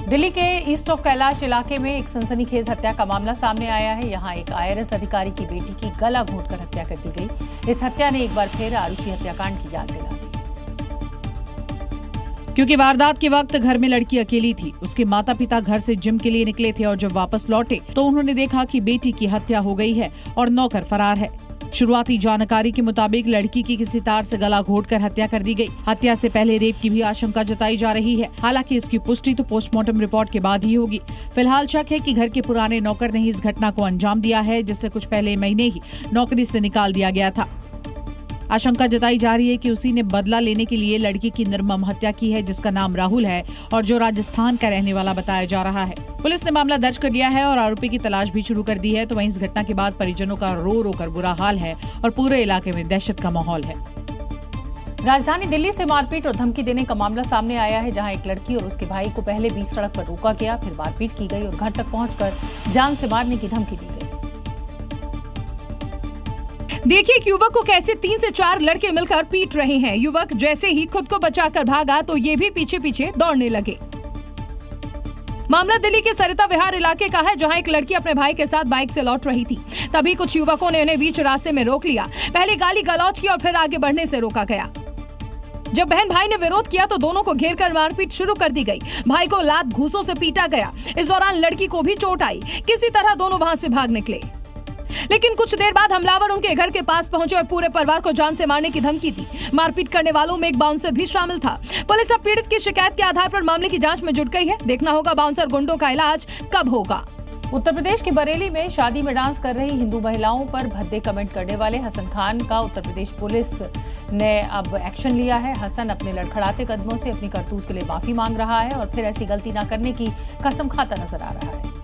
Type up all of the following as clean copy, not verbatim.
दिल्ली के east of Kailash इलाके में एक सनसनीखेज हत्या का मामला सामने आया है। यहां एक IRS अधिकारी की बेटी की गला घोंटकर हत्या कर दी गई। इस हत्या ने एक बार फिर आरुषि हत्याकांड की याद दिला दी। क्योंकि वारदात के वक्त घर में लड़की अकेली थी। उसके माता पिता घर से जिम के लिए निकले थे और जब वापस लौटे तो उन्होंने देखा कि बेटी की हत्या हो गई है और नौकर फरार है। शुरुआती जानकारी के मुताबिक लड़की की किसी तार से गला घोंटकर हत्या कर दी गई। हत्या से पहले रेप की भी आशंका जताई जा रही है। हालांकि इसकी पुष्टि तो पोस्टमार्टम रिपोर्ट के बाद ही होगी। फिलहाल शक है कि घर के पुराने नौकर ने इस घटना को अंजाम दिया है, जिससे कुछ पहले महीने ही नौकरी से निकाल दिया गया था। आशंका जताई जा रही है कि उसी ने बदला लेने के लिए लड़की की निर्मम हत्या की है, जिसका नाम राहुल है और जो राजस्थान का रहने वाला बताया जा रहा है। पुलिस ने मामला दर्ज कर लिया है और आरोपी की तलाश भी शुरू कर दी है। तो वहीं इस घटना के बाद परिजनों का रो रो कर बुरा हाल है और पूरे इलाके में दहशत का माहौल है। राजधानी दिल्ली से मारपीट और धमकी देने का मामला सामने आया है, जहां एक लड़की और उसके भाई को पहले बीच सड़क पर रोका गया, फिर मारपीट की गई और घर तक पहुंचकर जान से मारने की धमकी दी गई। देखिए एक युवक को कैसे 3 से 4 लड़के मिलकर पीट रहे हैं। युवक जैसे ही खुद को बचाकर भागा तो ये भी पीछे पीछे दौड़ने लगे। मामला दिल्ली के सरिता विहार इलाके का है, जहां एक लड़की अपने भाई के साथ बाइक से लौट रही थी। तभी कुछ युवकों ने उन्हें बीच रास्ते में रोक लिया। पहले गाली गलौज की और फिर आगे बढ़ने से रोका गया। जब बहन भाई ने विरोध किया तो दोनों को घेरकर मारपीट शुरू कर दी गई। भाई को लात घूंसों से पीटा गया। इस दौरान लड़की को भी चोट आई। किसी तरह दोनों वहां से भाग निकले, लेकिन कुछ देर बाद हमलावर उनके घर के पास पहुंचे और पूरे परिवार को जान से मारने की धमकी दी। मारपीट करने वालों में एक बाउंसर भी शामिल था। पुलिस अब पीड़ित की शिकायत के आधार पर मामले की जांच में जुट गई है। देखना होगा बाउंसर गुंडों का इलाज कब होगा। उत्तर प्रदेश के बरेली में शादी में डांस कर रही हिंदू महिलाओं पर भद्दे कमेंट करने वाले हसन खान का उत्तर प्रदेश पुलिस ने अब एक्शन लिया है। हसन अपने लड़खड़ाते कदमों से अपनी करतूत के लिए माफी मांग रहा है और फिर ऐसी गलती न करने की कसम खाता नजर आ रहा है।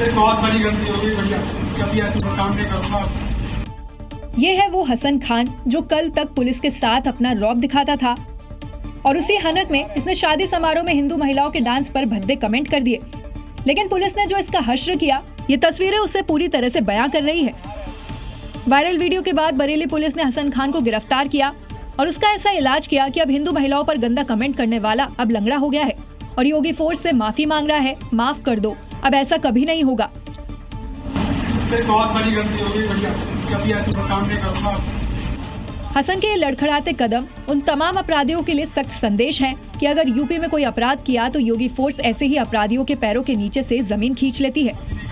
बहुत बड़ी गलती हो गई भैया, कभी ऐसे काम नहीं करूंगा। ये है वो हसन खान जो कल तक पुलिस के साथ अपना रौब दिखाता था और उसी हनक में इसने शादी समारोह में हिंदू महिलाओं के डांस पर भद्दे कमेंट कर दिए। लेकिन पुलिस ने जो इसका हश्र किया, ये तस्वीरें उससे पूरी तरह से बयां कर रही है। वायरल वीडियो के बाद बरेली पुलिस ने हसन खान को गिरफ्तार किया और उसका ऐसा इलाज किया कि अब हिंदू महिलाओं पर गंदा कमेंट करने वाला अब लंगड़ा हो गया है और योगी फोर्स से माफी मांग रहा है। माफ कर दो, अब ऐसा कभी नहीं होगा। बहुत बड़ी गलती हो गई भैया, कभी ऐसे काम नहीं करूंगा। हसन के ये लड़खड़ाते कदम उन तमाम अपराधियों के लिए सख्त संदेश है कि अगर यूपी में कोई अपराध किया तो योगी फोर्स ऐसे ही अपराधियों के पैरों के नीचे से जमीन खींच लेती है।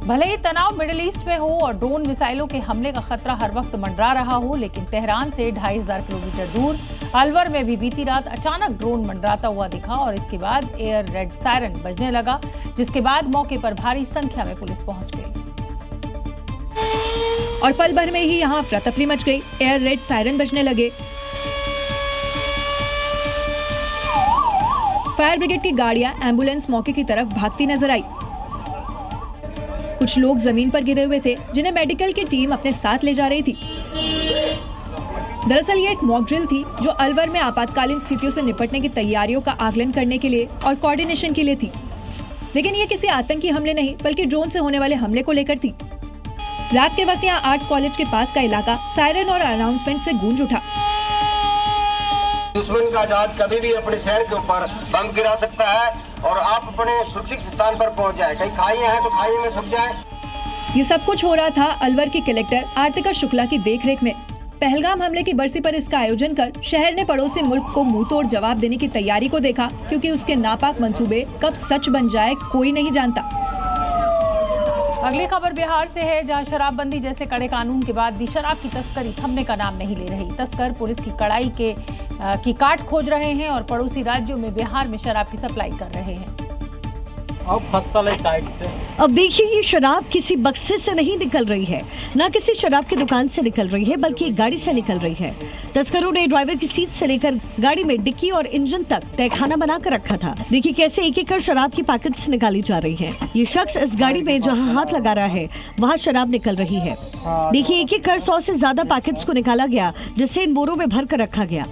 भले ही तनाव मिडिल ईस्ट में हो और ड्रोन मिसाइलों के हमले का खतरा हर वक्त मंडरा रहा हो, लेकिन तेहरान से 2500 किलोमीटर दूर अलवर में भी बीती रात अचानक ड्रोन मंडराता हुआ दिखा और इसके बाद एयर रेड सायरन बजने लगा, जिसके बाद मौके पर भारी संख्या में पुलिस पहुंच गई और पल भर में ही यहाँ अफरा-तफरी मच गई। एयर रेड सायरन बजने लगे। फायर ब्रिगेड की गाड़ियां, एम्बुलेंस मौके की तरफ भागती नजर आई। कुछ लोग जमीन पर गिरे हुए थे, जिन्हें मेडिकल की टीम अपने साथ ले जा रही थी। दरअसल ये एक मॉक ड्रिल थी जो अलवर में आपातकालीन स्थितियों से निपटने की तैयारियों का आकलन करने के लिए और कोऑर्डिनेशन के लिए थी। लेकिन ये किसी आतंकी हमले नहीं, बल्कि ड्रोन से होने वाले हमले को लेकर थी। रात के वक्त यहाँ आर्ट्स कॉलेज के पास का इलाका सायरन और अनाउंसमेंट से गूंज उठा। दुश्मन का जहाज कभी भी अपने शहर के ऊपर बम गिरा सकता है और आप अपने सुरक्षित स्थान पर पहुंच जाए। कहीं खाई है तो खाई में छुप जाए। ये सब कुछ हो रहा था अलवर की कलेक्टर आर्तिका शुक्ला की देखरेख में। पहलगाम हमले की बरसी पर इसका आयोजन कर शहर ने पड़ोसी मुल्क को मुंह तोड़ जवाब देने की तैयारी को देखा, क्योंकि उसके नापाक मंसूबे कब सच बन जाए कोई नहीं जानता। अगली खबर बिहार से है, जहां शराबबंदी जैसे कड़े कानून के बाद भी शराब की तस्करी थमने का नाम नहीं ले रही। तस्कर पुलिस की कड़ाई की काट खोज रहे हैं और पड़ोसी राज्यों में बिहार में शराब की सप्लाई कर रहे हैं। अब फसल है साइड से। अब देखिए, ये शराब किसी बक्से से नहीं निकल रही है, ना किसी शराब की दुकान से निकल रही है, बल्कि एक गाड़ी से निकल रही है। तस्करों ने ड्राइवर की सीट से लेकर गाड़ी में डिक्की और इंजन तक तहखाना बनाकर रखा था। देखिए कैसे एक एक कर शराब की पैकेट्स निकाली जा रही है। ये शख्स इस गाड़ी में जहां हाथ लगा रहा है वहां शराब निकल रही है। देखिए एक एक कर 100 से ज्यादा पैकेट्स को निकाला गया, जिसे इन बोरों में भर कर रखा गया।